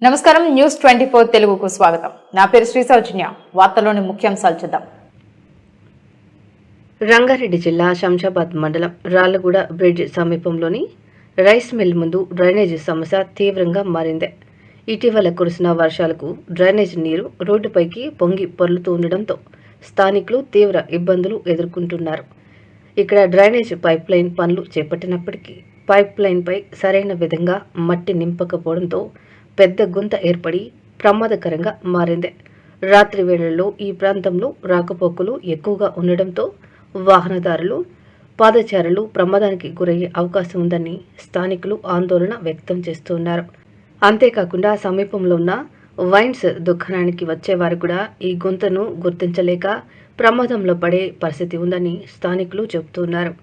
నమస్కారం న్యూస్ 24 తెలుగుకు స్వాగతం. నా పేరు శ్రీ సౌజన్య. వార్తల్లోని ముఖ్యాంశాలు చూద్దాం. రంగారెడ్డి జిల్లా శంషాబాద్ మండలం రాళ్లగూడ బ్రిడ్జ్ సమీపంలోని రైస్ మిల్ ముందు డ్రైనేజీ సమస్య తీవ్రంగా మారింది. ఇటీవల కురిసిన వర్షాలకు డ్రైనేజ్ నీరు రోడ్డుపైకి పొంగి పొర్లుతూ ఉండడంతో స్థానికులు తీవ్ర ఇబ్బందులు ఎదుర్కొంటున్నారు. ఇక్కడ డ్రైనేజ్ పైప్ లైన్ పనులు చేపట్టినప్పటికీ పైప్ లైన్పై సరైన విధంగా మట్టి నింపకపోవడంతో పెద్ద గుంత ఏర్పడి ప్రమాదకరంగా మారింది. రాత్రి వేళల్లో ఈ ప్రాంతంలో రాకపోకలు ఎక్కువగా ఉండడంతో వాహనదారులు, పాదచారులు ప్రమాదానికి గురయ్యే అవకాశం ఉందని స్థానికులు ఆందోళన వ్యక్తం చేస్తున్నారు. అంతేకాకుండా సమీపంలో ఉన్న వైన్స్ దుకాణానికి వచ్చేవారు కూడా ఈ గుంతను గుర్తించలేక ప్రమాదంలో పడే పరిస్థితి ఉందని స్థానికులు చెబుతున్నారు.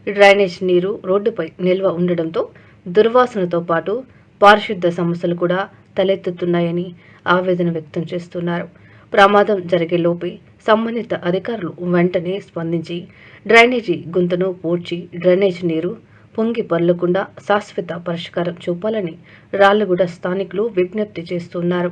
డ్రైనేజ్ నీరు రోడ్డుపై నిల్వ ఉండడంతో దుర్వాసనతో పాటు పారిశుద్ధ సమస్యలు కూడా తలెత్తుతున్నాయని ఆవేదన వ్యక్తం చేస్తున్నారు. ప్రమాదం జరిగేలోపే సంబంధిత అధికారులు వెంటనే స్పందించి డ్రైనేజీ గుంతను పూడ్చి డ్రైనేజ్ నీరు పొంగి పొర్లకుండా శాశ్వత పరిష్కారం చూపాలని రాళ్లగూడ స్థానికులు విజ్ఞప్తి చేస్తున్నారు.